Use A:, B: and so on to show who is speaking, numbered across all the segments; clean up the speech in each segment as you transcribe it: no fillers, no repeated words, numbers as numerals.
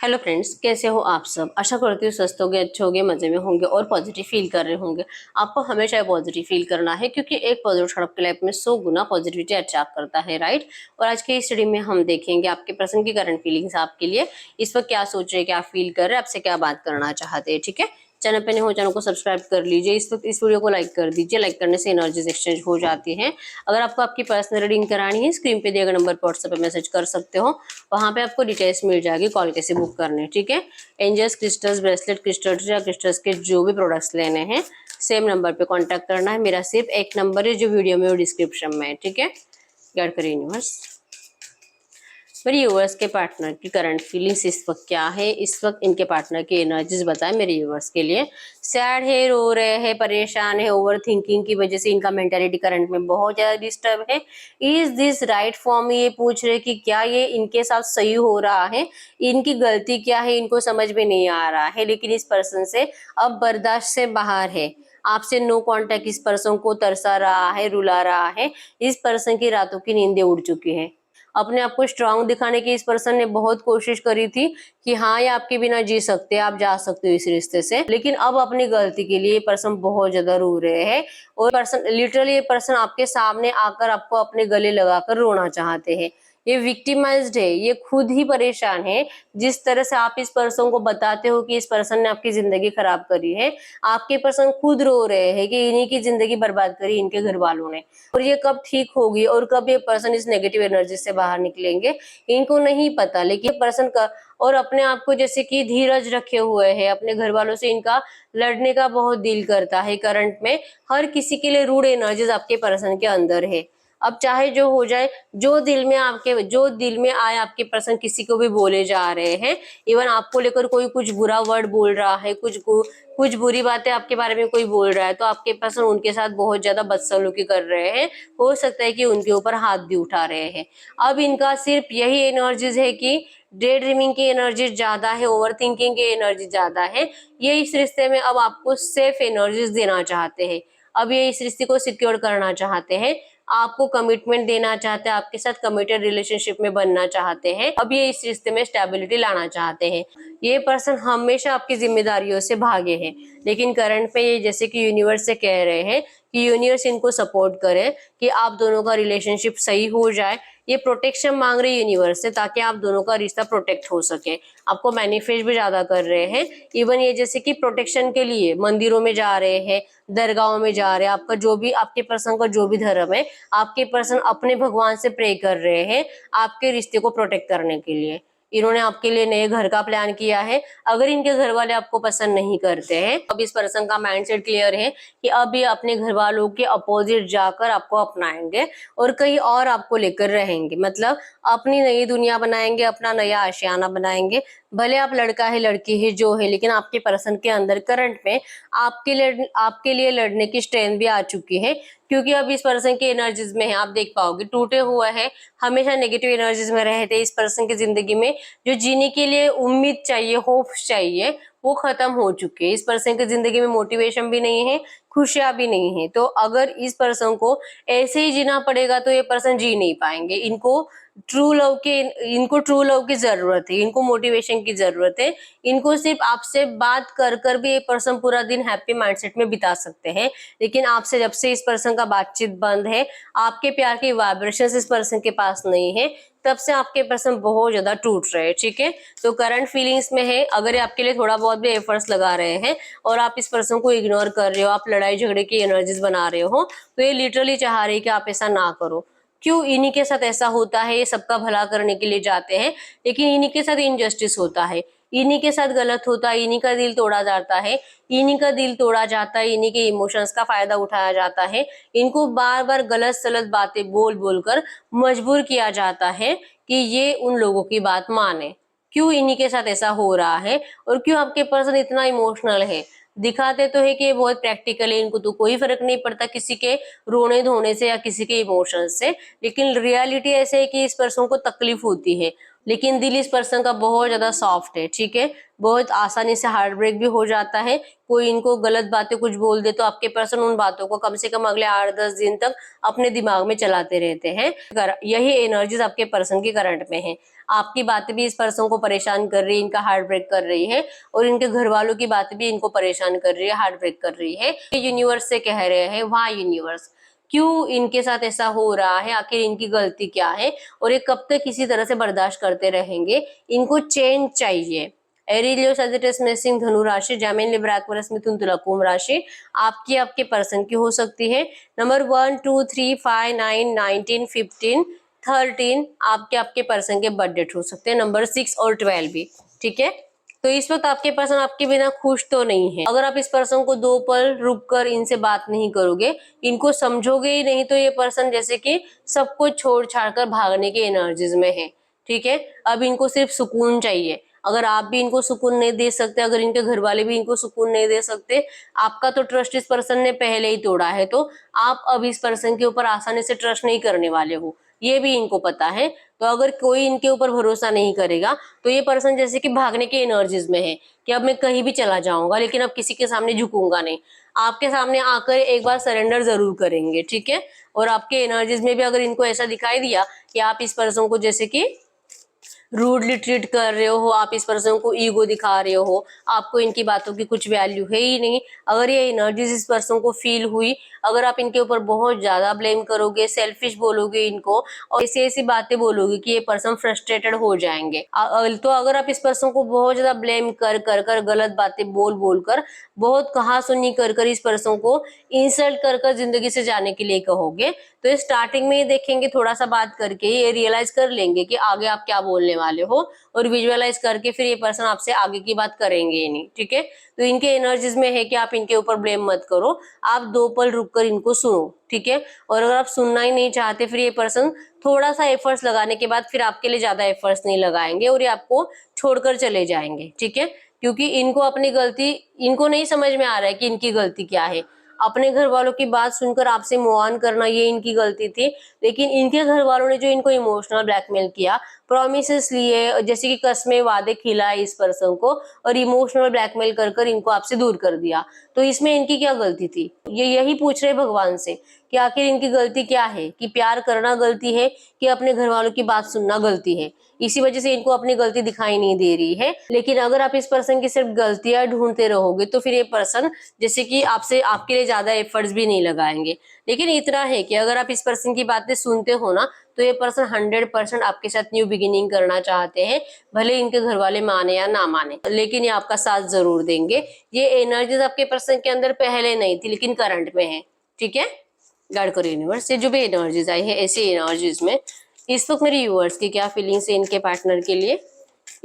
A: Hello friends, कैसे हो आप सब। आशा करती हूँ स्वस्थ होंगे, अच्छे होंगे, मजे में होंगे और पॉजिटिव फील कर रहे होंगे। आपको हमेशा पॉजिटिव फील करना है क्योंकि एक पॉजिटिव थॉट आपकी लाइफ में 100 गुना पॉजिटिविटी अट्रैक्ट करता है, राइट। और आज के इस स्टडी में हम देखेंगे आपके पर्सन की करंट फीलिंग्स आपके लिए इस वक्त क्या सोच रहे हैं, क्या फील कर रहे हैं, आपसे क्या बात करना चाहते हैं। ठीक है, चैनल पे नहीं हो चैनल को सब्सक्राइब कर लीजिए। इस वक्त इस वीडियो को लाइक कर दीजिए। लाइक करने से एनर्जीज एक्सचेंज हो जाती हैं। अगर आपको आपकी पर्सनल रीडिंग करानी है, स्क्रीन पे दिए गए नंबर पर व्हाट्सएप पे मैसेज कर सकते हो। वहां पे आपको डिटेल्स मिल जाएगी कॉल कैसे बुक करने। ठीक है, एंजल्स, क्रिस्टल्स, ब्रेसलेट, क्रिस्टल्स या क्रिस्टल्स के जो भी प्रोडक्ट्स लेने हैं सेम नंबर पे कांटेक्ट करना है। मेरा सिर्फ एक नंबर है जो वीडियो में और डिस्क्रिप्शन में है। ठीक है, गाइड करिए यूनिवर्स। मेरे यूवर्स के पार्टनर की करंट फीलिंग्स इस वक्त क्या है, इस वक्त इनके पार्टनर की एनर्जीज बताएं मेरे यूवर्स के लिए। सैड है, रो रहे हैं, परेशान है, ओवर थिंकिंग की वजह से इनका मेंटालिटी करंट में बहुत ज्यादा डिस्टर्ब है। Is this right for me, ये पूछ रहे कि क्या ये इनके साथ सही हो रहा है, इनकी गलती क्या है, इनको समझ में नहीं आ रहा है। लेकिन इस पर्सन से अब बर्दाश्त से बाहर है। आपसे नो कांटेक्ट इस पर्सन को तरसा रहा है, रुला रहा है। इस पर्सन की रातों की नींदें उड़ चुकी है। अपने आप को स्ट्रांग दिखाने की इस पर्सन ने बहुत कोशिश करी थी कि हाँ ये आपके बिना जी सकते हैं, आप जा सकते हो इस रिश्ते से। लेकिन अब अपनी गलती के लिए ये पर्सन बहुत ज्यादा रो रहे हैं और पर्सन लिटरली ये पर्सन आपके सामने आकर आपको अपने गले लगाकर रोना चाहते हैं। ये विक्टिमाइज्ड है, ये खुद ही परेशान है। जिस तरह से आप इस पर्सन को बताते हो कि इस पर्सन ने आपकी जिंदगी खराब करी है, आपके पर्सन खुद रो रहे हैं कि इन्हीं की जिंदगी बर्बाद करी इनके घर वालों ने। और ये कब ठीक होगी और कब ये पर्सन इस नेगेटिव एनर्जी से बाहर निकलेंगे इनको नहीं पता। लेकिन पर्सन का और अपने आप को जैसे कि धीरज रखे हुए है, अपने घर वालों से इनका लड़ने का बहुत दिल करता है। करंट में हर किसी के लिए रूड एनर्जीज आपके पर्सन के अंदर है। अब चाहे जो हो जाए, जो दिल में आए आपके पर्सन किसी को भी बोले जा रहे हैं। इवन आपको लेकर कोई कुछ बुरा वर्ड बोल रहा है, कुछ बुरी बातें आपके बारे में कोई बोल रहा है, तो आपके पर्सन उनके साथ बहुत ज्यादा बदसलूकी कर रहे हैं। हो सकता है कि उनके ऊपर हाथ भी उठा रहे हैं। अब इनका सिर्फ यही एनर्जीज है कि डे ड्रीमिंग की एनर्जी ज्यादा है, ओवर थिंकिंग की एनर्जी ज्यादा है। ये इस रिश्ते में अब आपको सेफ एनर्जीज देना चाहते हैं। अब ये इस रिश्ते को सिक्योर करना चाहते हैं, आपको कमिटमेंट देना चाहते हैं, आपके साथ कमिटेड रिलेशनशिप में बनना चाहते हैं। अब ये इस रिश्ते में स्टेबिलिटी लाना चाहते हैं। ये पर्सन हमेशा आपकी जिम्मेदारियों से भागे हैं। लेकिन करंट में ये जैसे कि यूनिवर्स से कह रहे हैं कि यूनिवर्स इनको सपोर्ट करे कि आप दोनों का रिलेशनशिप सही हो जाए। ये प्रोटेक्शन मांग रहे यूनिवर्स से ताकि आप दोनों का रिश्ता प्रोटेक्ट हो सके। आपको मैनिफेस्ट भी ज्यादा कर रहे हैं। इवन ये जैसे कि प्रोटेक्शन के लिए मंदिरों में जा रहे हैं, दरगाहों में जा रहे हैं। आपका जो भी आपके पर्सन का जो भी धर्म है, आपके पर्सन अपने भगवान से प्रे कर रहे हैं आपके रिश्ते को प्रोटेक्ट करने के लिए। इन्होंने आपके लिए नए घर का प्लान किया है। अगर इनके घर वाले आपको पसंद नहीं करते हैं, अब इस पर्सन का माइंडसेट क्लियर है कि अब ये अपने घर वालों के अपोजिट जाकर आपको अपनाएंगे और कहीं और आपको लेकर रहेंगे। मतलब अपनी नई दुनिया बनाएंगे, अपना नया आशियाना बनाएंगे। भले आप लड़का है लड़की है जो है, लेकिन आपके पर्सन के अंदर करंट में आपके लिए लड़ने की स्ट्रेंथ भी आ चुकी है। क्योंकि अब इस पर्सन की एनर्जीज में है, आप देख पाओगे टूटे हुआ है, हमेशा नेगेटिव एनर्जीज में रहते। इस पर्सन की जिंदगी में जो जीने के लिए उम्मीद चाहिए, होप चाहिए, वो खत्म हो चुके हैं। इस पर्सन की जिंदगी में मोटिवेशन भी नहीं है, खुशियां भी नहीं है। तो अगर इस पर्सन को ऐसे ही जीना पड़ेगा तो ये पर्सन जी नहीं पाएंगे। इनको ट्रू लव की जरूरत है, इनको मोटिवेशन की जरूरत है। इनको सिर्फ आपसे बात कर कर भी ये पर्सन पूरा दिन हैप्पी माइंडसेट में बिता सकते हैं। लेकिन आपसे जब से इस पर्सन का बातचीत बंद है, आपके प्यार की वाइब्रेशंस इस पर्सन के पास नहीं है, तब से आपके पर्सन बहुत ज्यादा टूट रहे हैं। ठीक है, तो करंट फीलिंग्स में है। अगर ये आपके लिए थोड़ा बहुत भी एफर्ट्स लगा रहे हैं और आप इस पर्सन को इग्नोर कर रहे हो, आप लड़ाई झगड़े की एनर्जीज बना रहे हो, तो ये लिटरली चाह रही है कि आप ऐसा ना करो। क्यों इन्हीं के साथ ऐसा होता है, ये सबका भला करने के लिए जाते हैं, लेकिन इन्हीं के साथ इनजस्टिस होता है, इन्हीं के साथ गलत होता है, इन्हीं का दिल तोड़ा जाता है, इन्हीं का दिल तोड़ा जाता है, इन्हीं के इमोशंस का फायदा उठाया जाता है। इनको बार बार गलत सलत बातें बोल बोलकर मजबूर किया जाता है कि ये उन लोगों की बात माने। क्यों इन्हीं के साथ ऐसा हो रहा है और क्यों आपके पर्सन इतना इमोशनल है। दिखाते तो है कि ये बहुत प्रैक्टिकल है, इनको तो कोई फर्क नहीं पड़ता किसी के रोने धोने से या किसी के इमोशंस से। लेकिन रियलिटी ऐसे है कि इस पर्सन को तकलीफ होती है। लेकिन दिल इस पर्सन का बहुत ज्यादा सॉफ्ट है, ठीक है, बहुत आसानी से हार्ट ब्रेक भी हो जाता है। कोई इनको गलत बातें कुछ बोल दे तो आपके पर्सन उन बातों को कम से कम अगले 8-10 दिन तक अपने दिमाग में चलाते रहते हैं। यही एनर्जीज आपके पर्सन की करंट में है। आपकी बातें भी इस पर्सन को परेशान कर रही है, इनका हार्ट ब्रेक कर रही है, और इनके घर वालों की बातें भी इनको परेशान कर रही है, हार्ट ब्रेक कर रही है। यूनिवर्स से कह रहे हैं, वाह यूनिवर्स क्यों इनके साथ ऐसा हो रहा है, आखिर इनकी गलती क्या है, और ये कब तक इसी तरह से बर्दाश्त करते रहेंगे, इनको चेंज चाहिए। एरीज लियो सजिटेरियस मेष धनु राशि, जेमिनी लिब्रा एक्वेरियस मिथुन तुला कुंभ राशि आपकी आपके पर्सन की हो सकती है। नंबर 1 2 3 5 9 19 15 13 आपके आपके पर्सन के बर्थ डेट हो सकते हैं, नंबर 6 और 12 भी, ठीक है। तो इस वक्त आपके पर्सन आपके बिना खुश तो नहीं है। अगर आप इस पर्सन को 2 पल रुक कर इनसे बात नहीं करोगे, इनको समझोगे ही नहीं, तो ये पर्सन जैसे कि सब कुछ छोड़ छाड़ कर भागने की एनर्जीज में है, ठीक है। अब इनको सिर्फ सुकून चाहिए। अगर आप भी इनको सुकून नहीं दे सकते, अगर इनके घर वाले भी इनको सुकून नहीं दे सकते, आपका तो ट्रस्ट इस पर्सन ने पहले ही तोड़ा है, तो आप अब इस पर्सन के ऊपर आसानी से ट्रस्ट नहीं करने वाले हो, ये भी इनको पता है। तो अगर कोई इनके ऊपर भरोसा नहीं करेगा, तो ये पर्सन जैसे कि भागने के एनर्जीज में है कि अब मैं कहीं भी चला जाऊंगा, लेकिन अब किसी के सामने झुकूंगा नहीं। आपके सामने आकर एक बार सरेंडर जरूर करेंगे, ठीक है। और आपके एनर्जीज में भी अगर इनको ऐसा दिखाई दिया कि आप इस पर्सन को जैसे कि रूडली ट्रीट कर रहे हो, आप इस पर्सन को ईगो दिखा रहे हो, आपको इनकी बातों की कुछ वैल्यू है ही नहीं, अगर ये एनर्जीज इस पर्सन को फील हुई, अगर आप इनके ऊपर बहुत ज्यादा ब्लेम करोगे, सेल्फिश बोलोगे इनको, और ऐसी ऐसी बातें बोलोगे कि ये पर्सन फ्रस्ट्रेटेड हो जाएंगे, तो अगर आप इस पर्सन को बहुत ज्यादा ब्लेम कर कर कर गलत बातें बोल बोल कर, बहुत कहासुनी कर कर इस पर्सन को इंसल्ट कर कर जिंदगी से जाने के लिए कहोगे, तो स्टार्टिंग में ये देखेंगे, थोड़ा सा बात करके ये रियलाइज कर लेंगे कि आगे आप क्या बोलने वाले हो, और विजुअलाइज करके फिर ये पर्सन आपसे आगे की बात करेंगे ही नहीं, ठीक है। तो इनके एनर्जीज में है कि आप इनके ऊपर ब्लेम मत करो, आप 2 पल रुक कर इनको सुनो, ठीक है। और अगर आप सुनना ही नहीं चाहते, फिर ये पर्सन थोड़ा सा एफर्ट्स लगाने के बाद फिर आपके लिए ज्यादा एफर्ट्स नहीं लगाएंगे और ये आपको छोड़कर चले जाएंगे, ठीक है। क्योंकि इनको अपनी गलती, इनको नहीं समझ में आ रहा है कि इनकी गलती क्या है। अपने घर वालों की बात सुनकर आपसे मूव ऑन करना, ये इनकी गलती थी, लेकिन इनके घर वालों ने जो इनको इमोशनल ब्लैकमेल किया, प्रॉमिसेस लिए, जैसे कि कस्में वादे खिलाए इस पर्सन को, और इमोशनल ब्लैकमेल कर कर इनको आपसे दूर कर दिया, तो इसमें इनकी क्या गलती थी, ये यही पूछ रहे भगवान से कि आखिर इनकी गलती क्या है, कि प्यार करना गलती है कि अपने घर वालों की बात सुनना गलती है। इसी वजह से इनको अपनी गलती दिखाई नहीं दे रही है। लेकिन अगर आप इस पर्सन की सिर्फ गलतियां ढूंढते रहोगे, तो फिर ये पर्सन जैसे कि आपसे आपके लिए ज्यादा एफर्ट्स भी नहीं लगाएंगे। लेकिन इतना है कि अगर आप इस पर्सन की बातें सुनते हो ना, तो ये पर्सन 100% आपके साथ न्यू बिगिनिंग करना चाहते हैं, भले इनके घर वाले माने या ना माने, लेकिन ये आपका साथ जरूर देंगे। ये एनर्जीज आपके पर्सन के अंदर पहले नहीं थी, लेकिन करंट में है, ठीक है। गाइड करो यूनिवर्स से जो भी एनर्जीज आई है, ऐसी एनर्जीज में इस वक्त मेरे व्यूअर्स की क्या फीलिंग्स है इनके पार्टनर के लिए।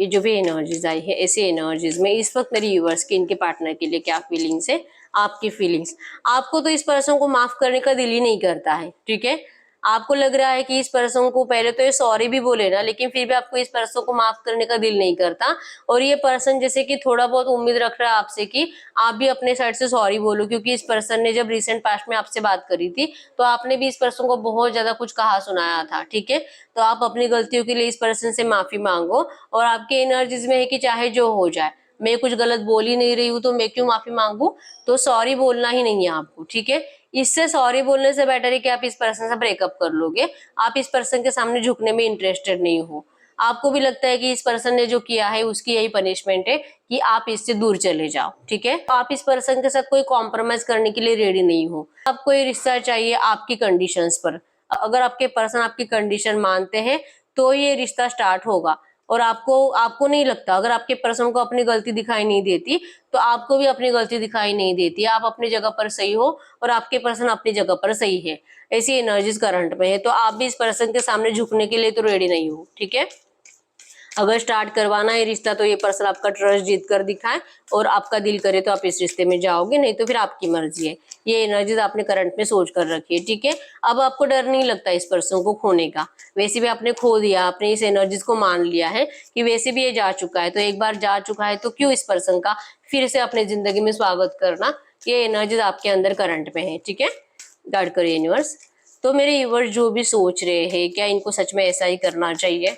A: ये जो भी एनर्जीज आई है, ऐसी एनर्जीज में इस वक्त मेरे व्यूअर्स की इनके पार्टनर के लिए क्या फीलिंग्स है, आपकी फीलिंग्स। आपको तो इस पर्सन को माफ करने का दिल ही नहीं करता है, ठीक है। आपको लग रहा है कि इस पर्सन को, पहले तो ये सॉरी भी बोले ना, लेकिन फिर भी आपको इस पर्सन को माफ करने का दिल नहीं करता। और ये पर्सन जैसे कि थोड़ा बहुत उम्मीद रख रहा है आपसे कि आप भी अपने साइड से सॉरी बोलो, क्योंकि इस पर्सन ने जब रिसेंट पास्ट में आपसे बात करी थी, तो आपने भी इस पर्सन को बहुत ज्यादा कुछ कहा सुनाया था, ठीक है। तो आप अपनी गलतियों के लिए इस पर्सन से माफी मांगो, और आपके एनर्जीज में है कि चाहे जो हो जाए, मैं कुछ गलत बोल ही नहीं रही हूँ, तो मैं क्यों माफी मांगू, तो सॉरी बोलना ही नहीं है आपको, ठीक है। इससे सॉरी बोलने से बेटर है कि आप इस पर्सन से ब्रेकअप कर लोगे। आप इस पर्सन के सामने झुकने में इंटरेस्टेड नहीं हो, आपको भी लगता है कि इस पर्सन ने जो किया है उसकी यही पनिशमेंट है कि आप इससे दूर चले जाओ, ठीक है। तो आप इस पर्सन के साथ कोई कॉम्प्रोमाइज करने के लिए रेडी नहीं हो, आपको ये रिश्ता चाहिए आपकी कंडीशंस पर। अगर आपके पर्सन आपकी कंडीशन मानते हैं, तो ये रिश्ता स्टार्ट होगा। और आपको नहीं लगता, अगर आपके पर्सन को अपनी गलती दिखाई नहीं देती, तो आपको भी अपनी गलती दिखाई नहीं देती, आप अपनी जगह पर सही हो और आपके पर्सन अपनी जगह पर सही है। ऐसी एनर्जीज करंट में है, तो आप भी इस पर्सन के सामने झुकने के लिए तो रेडी नहीं हो, ठीक है। अगर स्टार्ट करवाना है रिश्ता, तो ये पर्सन आपका ट्रस्ट जीत कर दिखाए और आपका दिल करे तो आप इस रिश्ते में जाओगे, नहीं तो फिर आपकी मर्जी है। ये एनर्जीज आपने करंट में सोच कर रखी है, ठीक है। अब आपको डर नहीं लगता इस पर्सन को खोने का, वैसे भी आपने खो दिया, आपने इस एनर्जीज को मान लिया है कि वैसे भी ये जा चुका है, तो एक बार जा चुका है तो क्यों इस पर्सन का फिर से अपने जिंदगी में स्वागत करना। ये एनर्जीज आपके अंदर करंट में है, ठीक है। गाइड करिए यूनिवर्स। तो मेरे व्यूअर्स जो भी सोच रहे हैं, क्या इनको सच में ऐसा ही करना चाहिए,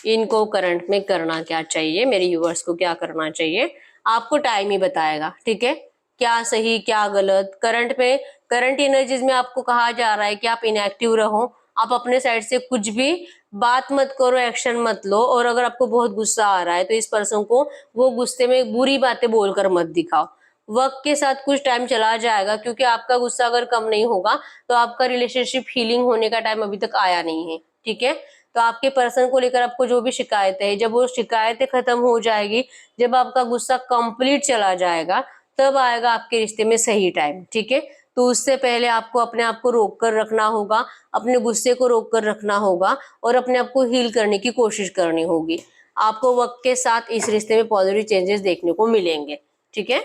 A: इनको करंट में करना क्या चाहिए, मेरे व्यूअर्स को क्या करना चाहिए, आपको टाइम ही बताएगा, ठीक है, क्या सही क्या गलत। करंट में, करंट एनर्जीज में आपको कहा जा रहा है कि आप इनएक्टिव रहो, आप अपने साइड से कुछ भी बात मत करो, एक्शन मत लो, और अगर आपको बहुत गुस्सा आ रहा है तो इस पर्सन को वो गुस्से में बुरी बातें बोलकर मत दिखाओ। वक्त के साथ कुछ टाइम चला जाएगा, क्योंकि आपका गुस्सा अगर कम नहीं होगा तो आपका रिलेशनशिप हीलिंग होने का टाइम अभी तक आया नहीं है, ठीक है। तो आपके पर्सन को लेकर आपको जो भी शिकायतें है, जब वो शिकायतें खत्म हो जाएगी, जब आपका गुस्सा कंप्लीट चला जाएगा, तब आएगा आपके रिश्ते में सही टाइम, ठीक है। तो उससे पहले आपको अपने आप को रोक कर रखना होगा, अपने गुस्से को रोक कर रखना होगा, और अपने आप को हील करने की कोशिश करनी होगी। आपको वक्त के साथ इस रिश्ते में पॉजिटिव चेंजेस देखने को मिलेंगे, ठीक है।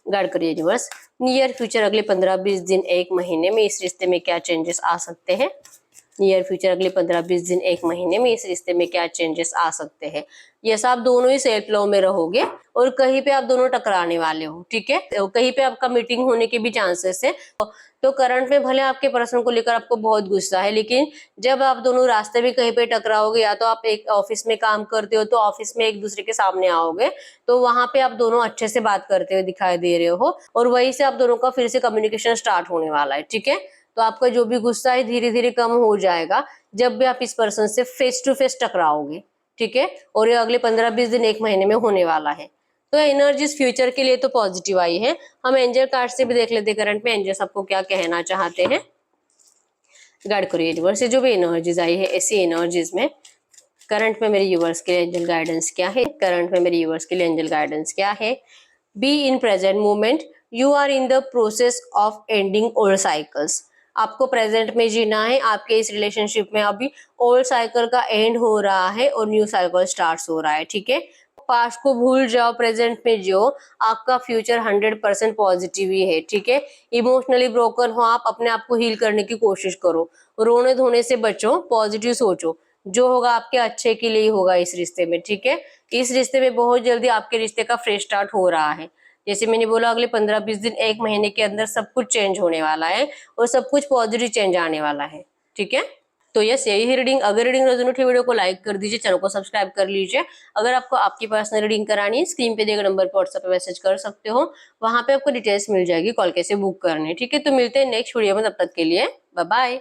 A: गाइड करिए यूनिवर्स, नियर फ्यूचर अगले 15-20 दिन 1 महीने में इस रिश्ते में क्या चेंजेस आ सकते हैं। नियर फ्यूचर अगले 15-20 दिन 1 महीने में इस रिश्ते में क्या चेंजेस आ सकते हैं। यस, आप दोनों ही सेल्फ लव में रहोगे और कहीं पे आप दोनों टकराने वाले हो, ठीक है। तो कहीं पे आपका मीटिंग होने के भी चांसेस है। तो करंट में भले आपके पर्सन को लेकर आपको बहुत गुस्सा है, लेकिन जब आप दोनों रास्ते में कहीं पे टकराओगे, या तो आप एक ऑफिस में काम करते हो तो ऑफिस में एक दूसरे के सामने आओगे, तो वहां पे आप दोनों अच्छे से बात करते हुए दिखाई दे रहे हो, और वहीं से आप दोनों का फिर से कम्युनिकेशन स्टार्ट होने वाला है, ठीक है। तो आपका जो भी गुस्सा है धीरे धीरे कम हो जाएगा जब भी आप इस पर्सन से फेस टू फेस टकराओगे, ठीक है। और ये अगले 15-20 दिन 1 महीने में होने वाला है। तो एनर्जीज फ्यूचर के लिए तो पॉजिटिव आई है। हम एंजल कार्ड से भी देख लेते हैं करंट में एंजल्स आपको क्या कहना चाहते हैं। गाइड करो यूनिवर्स से जो भी एनर्जीज आई है, ऐसी एनर्जीज में करंट में मेरे यूवर्स के लिए एंजल गाइडेंस क्या है। करंट में मेरे यूवर्स के लिए एंजल गाइडेंस क्या है। Be in present moment, you are in the process of ending old cycles. आपको प्रेजेंट में जीना है। आपके इस रिलेशनशिप में अभी ओल्ड साइकिल का एंड हो रहा है और न्यू साइकिल स्टार्ट हो रहा है, ठीक है। पास्ट को भूल जाओ, प्रेजेंट में जियो। आपका फ्यूचर 100% पॉजिटिव ही है, ठीक है। इमोशनली ब्रोकन हो आप, अपने आप को हील करने की कोशिश करो, रोने धोने से बचो, पॉजिटिव सोचो। जो होगा आपके अच्छे के लिए ही होगा इस रिश्ते में, ठीक है। इस रिश्ते में बहुत जल्दी आपके रिश्ते का फ्रेश स्टार्ट हो रहा है। जैसे मैंने बोला अगले 15-20 दिन 1 महीने के अंदर सब कुछ चेंज होने वाला है और सब कुछ पॉजिटिव चेंज आने वाला है, ठीक है। तो यस, यही रीडिंग। अगर रीडिंग रेजोनेट हुई वीडियो को लाइक कर दीजिए, चैनल को सब्सक्राइब कर लीजिए। अगर आपको आपकी पर्सनल रीडिंग करानी है, स्क्रीन पे दिए गए नंबर पर व्हाट्सएप पे मैसेज कर सकते हो, वहां पे आपको डिटेल्स मिल जाएगी कॉल कैसे बुक करने, ठीक है। तो मिलते हैं नेक्स्ट वीडियो में, तब तक के लिए बाय बाय।